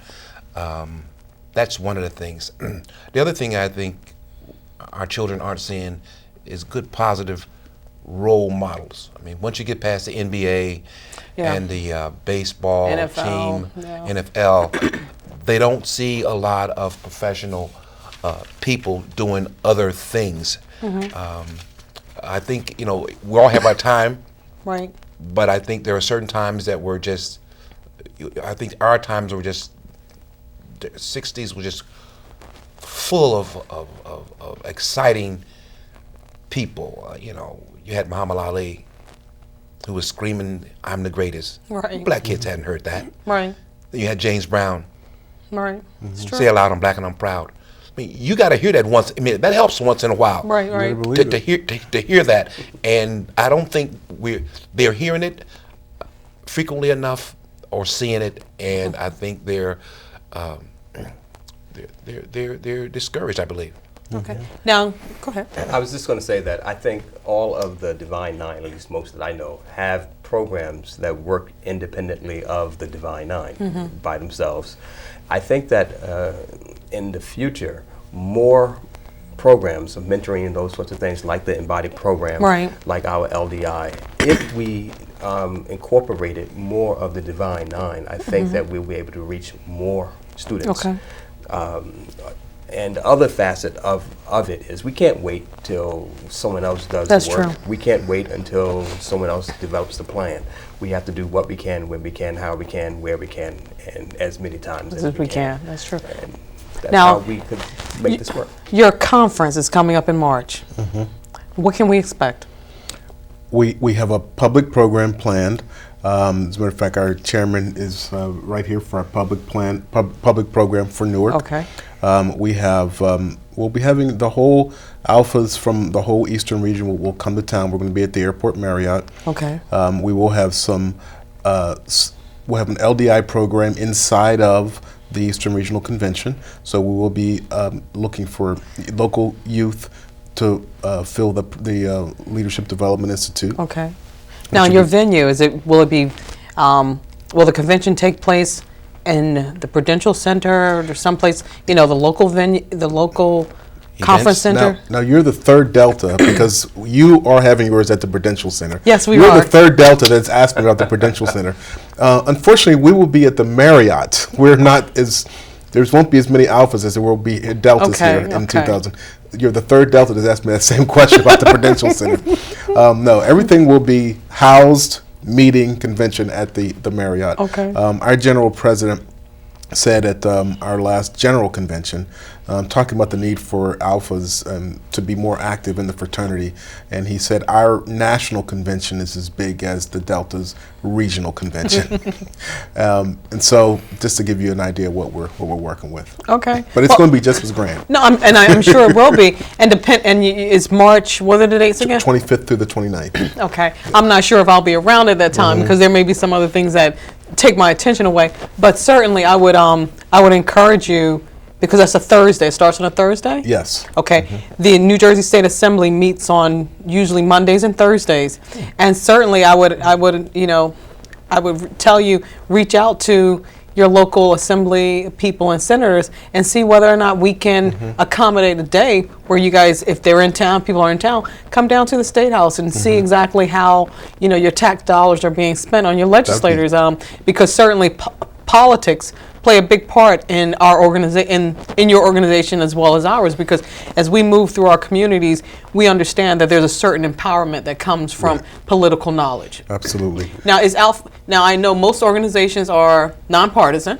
That's one of the things. The other thing I think our children aren't seeing is good, positive role models. I mean, once you get past the NBA and the baseball NFL, team, NFL, they don't see a lot of professional people doing other things. I think, you know, we all have our time, Right. but I think there are certain times that we're just, I think our times were just, the 60s were just full of exciting people. You know, you had Muhammad Ali, who was screaming, "I'm the greatest." Right. Black kids hadn't heard that. Right. Then you had James Brown, Right. It's true. "Say it loud, I'm black and I'm proud." I mean, you got to hear that once. I mean, that helps once in a while. Right. Right. To hear that, and I don't think they're hearing it frequently enough or seeing it, and I think they're discouraged, I believe. Okay. Now, go ahead. I was just going to say that I think all of the Divine Nine, at least most that I know, have programs that work independently of the Divine Nine by themselves. I think that in the future, more programs of mentoring and those sorts of things, like the Embodied program, like our LDI, if we incorporated more of the Divine Nine, I think that we'll be able to reach more students. Okay. And the other facet of it is we can't wait till someone else does That's the work. true. We can't wait until someone else develops the plan. We have to do what we can, when we can, how we can, where we can, and as many times as we can. That's true. And that's Now, how we could make this work. Your conference is coming up in March. What can we expect? We have a public program planned. As a matter of fact, our chairman is right here for our public program for Newark. Okay. We have we'll be having the whole alphas from the whole eastern region will come to town. We're going to be at the Airport Marriott. Okay. We will have some. We'll have an LDI program inside of the Eastern Regional Convention. So we will be looking for local youth to fill the Leadership Development Institute. Okay. Now, your venue, will the convention take place in the Prudential Center or someplace, the local venue, the local conference center? Now you're the third Delta because you are having yours at the Prudential Center. Yes, we are. are. You're the third Delta that's asked me about the Prudential Center. Unfortunately, we will be at the Marriott. We're not as, there won't be as many alphas as there will be Deltas here in 2000. You're the third Delta that's asked me that same question about the Prudential Center. No, everything will be housed, meeting, convention at the Marriott. Okay. Our general president said at our last general convention, talking about the need for alphas to be more active in the fraternity, and he said our national convention is as big as the Delta's regional convention. And so, just to give you an idea of what we're working with. Okay. But it's going to be just as grand. No, I'm sure it will be. And it's March. What are the dates again? 25th through the 29th. Okay. I'm not sure if I'll be around at that time because there may be some other things that take my attention away. But certainly, I would encourage you, because that's a Thursday. It starts on a Thursday? Yes. Okay. The New Jersey State Assembly meets on usually Mondays and Thursdays. And certainly I would tell you, reach out to your local assembly people and senators and see whether or not we can accommodate a day where you guys, if they're in town, people are in town, come down to the State House and see exactly how, your tax dollars are being spent on your legislators. Because certainly politics play a big part in our organization, in your organization as well as ours, because as we move through our communities, we understand that there's a certain empowerment that comes from political knowledge. Absolutely. Now, I know most organizations are nonpartisan,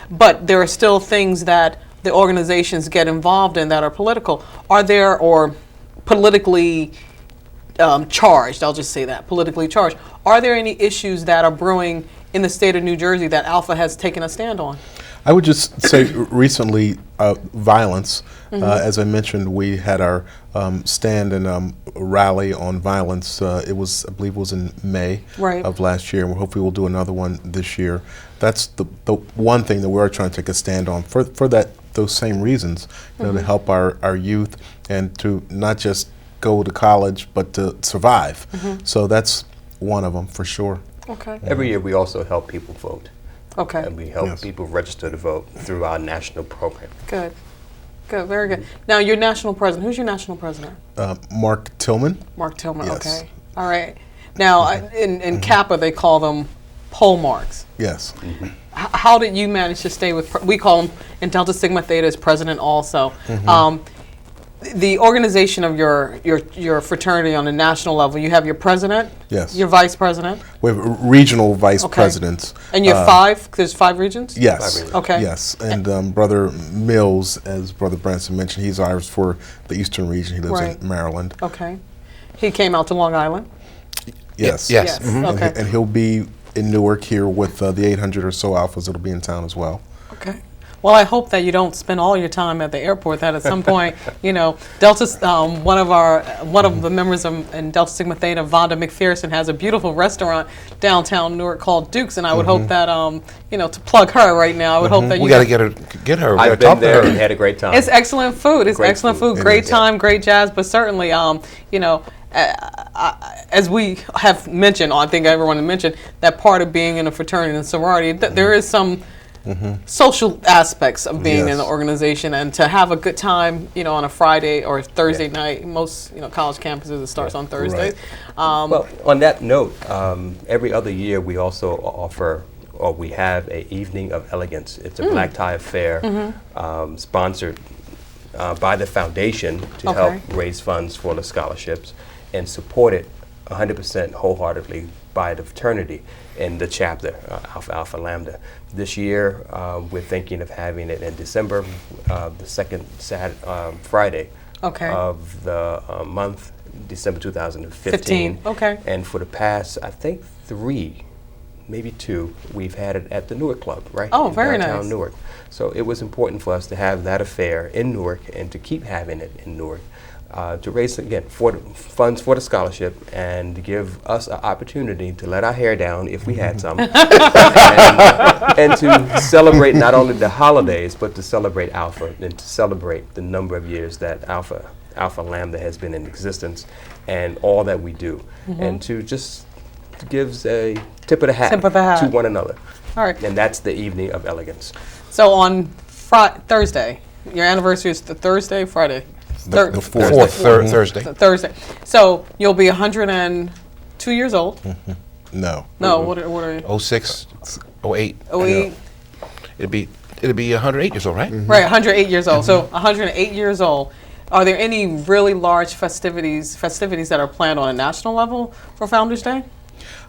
but there are still things that the organizations get involved in that are political. Are there, or politically charged, I'll just say that, politically charged. Are there any issues that are brewing in the state of New Jersey that Alpha has taken a stand on? I would just say recently, violence. As I mentioned, we had our stand and rally on violence. I believe it was in May of last year, and hopefully we'll do another one this year. That's the one thing that we're trying to take a stand on for those same reasons, to help our youth and to not just go to college, but to survive. So that's one of them for sure. Okay. Every year we also help people vote. Okay. And we help people register to vote through our national program. Good. Good, very good. Now, your national president, who's your national president? Mark Tillman. Mark Tillman, Yes. okay. All right. Now, in Kappa, they call them pole marks. Yes. How did you manage to stay with, we call him in Delta Sigma Theta as president also. The organization of your fraternity on a national level, you have your president, Yes. your vice president, We have regional vice presidents. and you have five, there's 5 regions? Yes. Okay. Yes. And Brother Mills, as Brother Branson mentioned, he's ours for the Eastern region. He lives in Maryland. Okay. He came out to Long Island? Yes. Yes. Okay. And he'll be in Newark here with the 800 or so alphas that'll be in town as well. Okay. Well, I hope that you don't spend all your time at the airport. That at some point, Delta's one of the members in Delta Sigma Theta, Vonda McPherson, has a beautiful restaurant downtown Newark called Duke's, and I would hope that to plug her right now, I would hope that we got to get her. I've been there and had a great time. It's excellent food. It's Great excellent food. food. Great time, great jazz, but certainly, as we have mentioned, I think everyone has mentioned, that part of being in a fraternity and sorority, there is some social aspects of being in the organization, and to have a good time, on a Friday or Thursday night. Most, college campuses, it starts on Thursdays. Well, on that note, every other year we also offer, or we have, a Evening of Elegance. It's a black tie affair, sponsored by the foundation to help raise funds for the scholarships, and supported 100% wholeheartedly by the fraternity in the chapter, Alpha Lambda. This year, we're thinking of having it in December, the second Friday of the month, December 2015. Okay. And for the past, I think 3, maybe 2, we've had it at the Newark Club, right? Oh, very downtown nice. Newark. So it was important for us to have that affair in Newark and to keep having it in Newark. To raise, again, funds for the scholarship, and to give us an opportunity to let our hair down if we had some, and to celebrate not only the holidays, but to celebrate Alpha, and to celebrate the number of years that Alpha Lambda has been in existence, and all that we do, and to just give a tip of the hat to one another. All right. And that's the Evening of Elegance. So on Thursday, your anniversary is the Thursday, Friday? The Thursday. Thursday. So you'll be 102 years old. No. No, what are you? 06, 08. 08. It'll be 108 years old, right? Right, 108 years old. So 108 years old. Are there any really large festivities that are planned on a national level for Founders Day?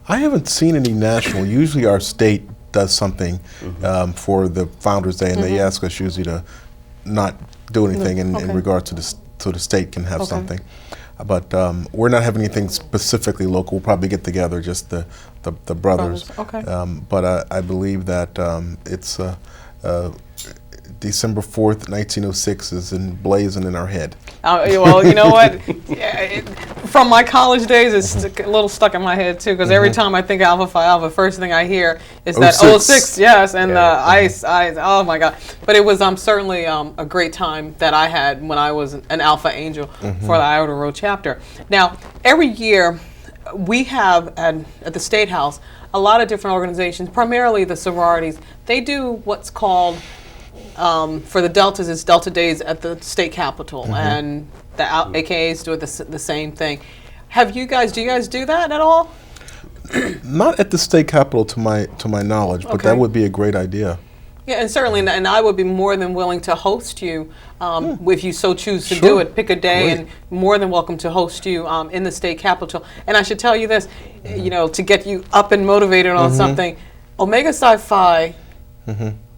I haven't seen any national. Usually our state does something for the Founders Day, and they ask us usually to not do anything in regard to the state can have something. But we're not having anything specifically local. We'll probably get together, just the brothers. But I believe that it's December 4th, 1906 is emblazoned in our head. Well, you know what? From my college days, it's a little stuck in my head too, because every time I think Alpha Phi Alpha, first thing I hear is that 06, yes, and the ice, oh my God. But it was certainly a great time that I had when I was an Alpha Angel for the Iota Rho chapter. Now, every year we have at the State House a lot of different organizations, primarily the sororities. They do what's called for the Deltas, it's Delta Days at the state capitol, and the AKAs do it the same thing. Do you guys do that at all? Not at the state capitol, to my knowledge, but that would be a great idea. Yeah, and certainly, and I would be more than willing to host you if you so choose to do it. Pick a day, and more than welcome to host you in the state capitol. And I should tell you this, you know, to get you up and motivated on something, Omega Psi Phi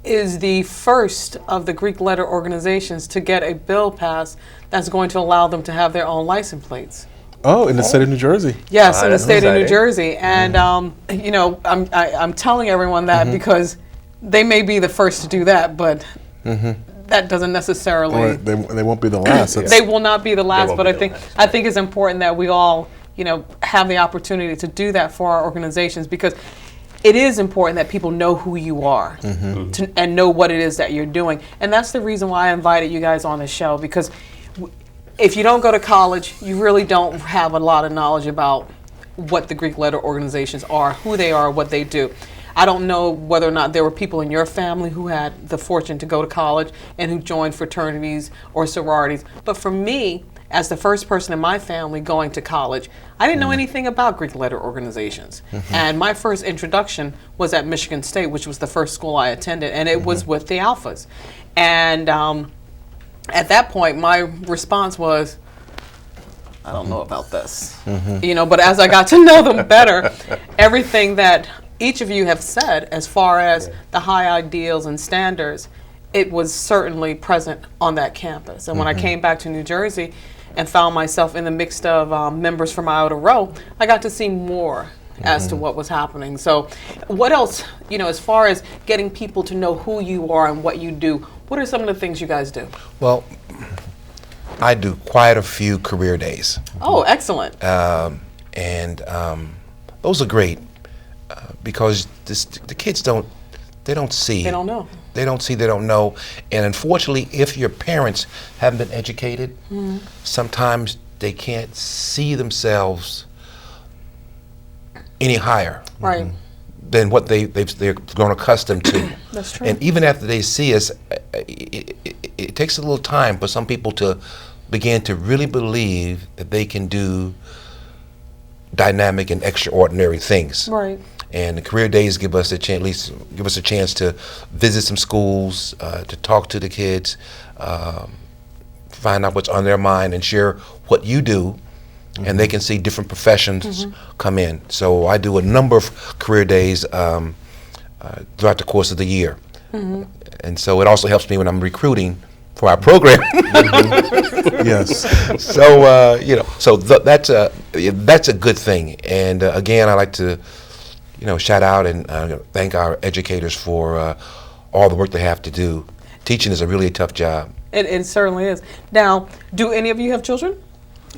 is the first of the Greek letter organizations to get a bill passed that's going to allow them to have their own license plates. Oh, in the state of New Jersey. Yes, in the state of New Jersey. And you know, I'm telling everyone that because they may be the first to do that, but that doesn't necessarily. They won't be the last. They will not be the last, but I think it's important that we all, you know, have the opportunity to do that for our organizations, because it is important that people know who you are and know what it is that you're doing. And that's the reason why I invited you guys on the show, because if you don't go to college, you really don't have a lot of knowledge about what the Greek letter organizations are, who they are, what they do. I don't know whether or not there were people in your family who had the fortune to go to college and who joined fraternities or sororities. But for me, as the first person in my family going to college, I didn't know anything about Greek letter organizations. And my first introduction was at Michigan State, which was the first school I attended, and it was with the Alphas. And at that point, my response was, I don't know about this. You know, but as I got to know them better, everything that each of you have said as far as the high ideals and standards, it was certainly present on that campus. And when I came back to New Jersey and found myself in the mix of members from Iota Rho, I got to see more as to what was happening. So what else, you know, as far as getting people to know who you are and what you do, what are some of the things you guys do? Well, I do quite a few career days. Oh, excellent. And those are great because the kids don't see. They don't know. They don't see, they don't know. And unfortunately, if your parents haven't been educated, sometimes they can't see themselves any higher than what they're grown accustomed to. That's true. And even after they see us, it takes a little time for some people to begin to really believe that they can do dynamic and extraordinary things. Right. And the career days give us a chance, at least give us a chance to visit some schools, to talk to the kids, find out what's on their mind, and share what you do, and they can see different professions come in. So I do a number of career days throughout the course of the year, and so it also helps me when I'm recruiting for our program. Yes. So you know, so that's a good thing. And again, I like to, you know, shout out and thank our educators for all the work they have to do. Teaching is a really tough job. It certainly is. Now, do any of you have children?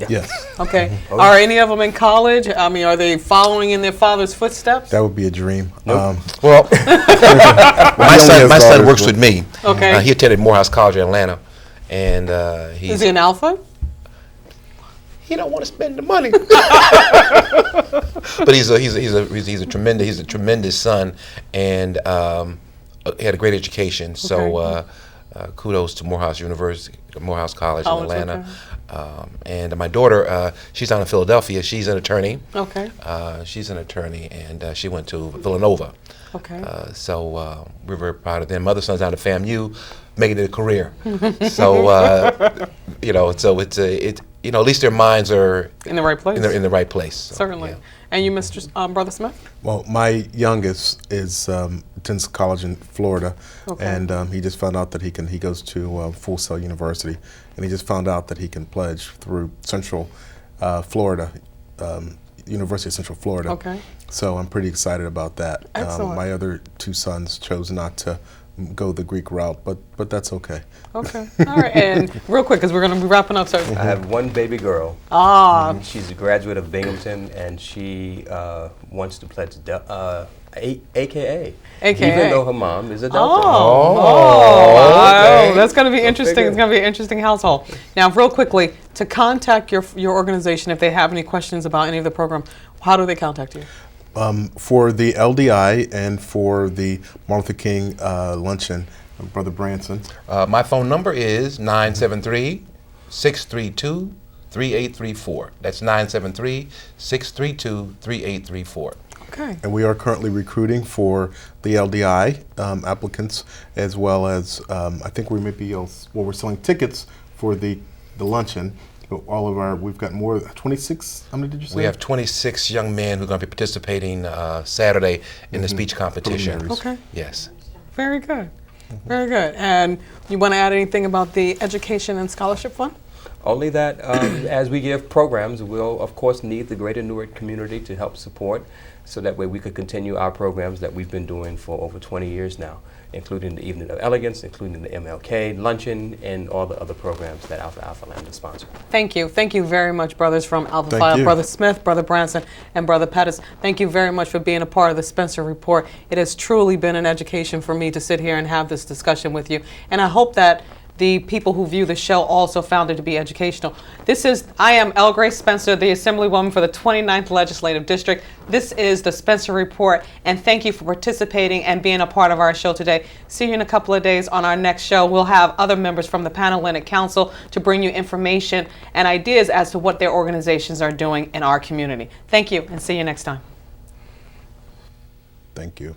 Yes. Okay. Are any of them in college? I mean, are they following in their father's footsteps? That would be a dream. Well, my son works with me. Okay. He attended Morehouse College in Atlanta, and Is he an alpha? He don't want to spend the money. But he's a tremendous son, and he had a great education. So kudos to Morehouse University, Morehouse College in Atlanta. And my daughter, she's down in Philadelphia. She's an attorney. Okay. She's an attorney, and she went to Villanova. Okay. So we're very proud of them. My other son's down at FAMU, making it a career. So you know, so you know, at least their minds are In the right place. in the right place. So, Certainly. yeah. And you, Mr. Brother Smith? Well, my youngest attends college in Florida, Okay. and he just found out that he goes to Full Sail University, and he just found out that he can pledge through Central Florida, University of Central Florida. Okay. So I'm pretty excited about that. Excellent. My other two sons chose not to go the Greek route, but that's okay. Okay. All right. And real quick, because we're going to be wrapping up, sir. I have one baby girl. Ah. She's a graduate of Binghamton, and she wants to pledge AKA. AKA. Even though her mom is a Delta. Oh, that's going to be interesting. figure. It's going to be an interesting household. Now, real quickly, to contact your organization, if they have any questions about any of the program, how do they contact you? For the LDI and for the Martin Luther King luncheon, Brother Branson. My phone number is 973-632-3834. That's 973-632-3834. Okay. And we are currently recruiting for the LDI applicants, as well as I think we may be we're selling tickets for the luncheon. But we've got more, 26, how many did you say? We have 26 young men who are going to be participating Saturday in the speech competition. Preliminaries. Okay. Yes. Very good. Very good. And you want to add anything about the Education and Scholarship Fund? Only that as we give programs, we'll of course need the greater Newark community to help support, so that way we could continue our programs that we've been doing for over 20 years now, including the Evening of Elegance, including the MLK luncheon, and all the other programs that Alpha Lambda sponsor. Thank you. Thank you very much, brothers from Alpha Thank Phi, you. Brother Smith, Brother Branson, and Brother Pettis. Thank you very much for being a part of the Spencer Report. It has truly been an education for me to sit here and have this discussion with you. And I hope that the people who view the show also found it to be educational. I am L. Grace Spencer, the Assemblywoman for the 29th Legislative District. This is the Spencer Report, and thank you for participating and being a part of our show today. See you in a couple of days on our next show. We'll have other members from the Panhellenic Council to bring you information and ideas as to what their organizations are doing in our community. Thank you, and see you next time. Thank you.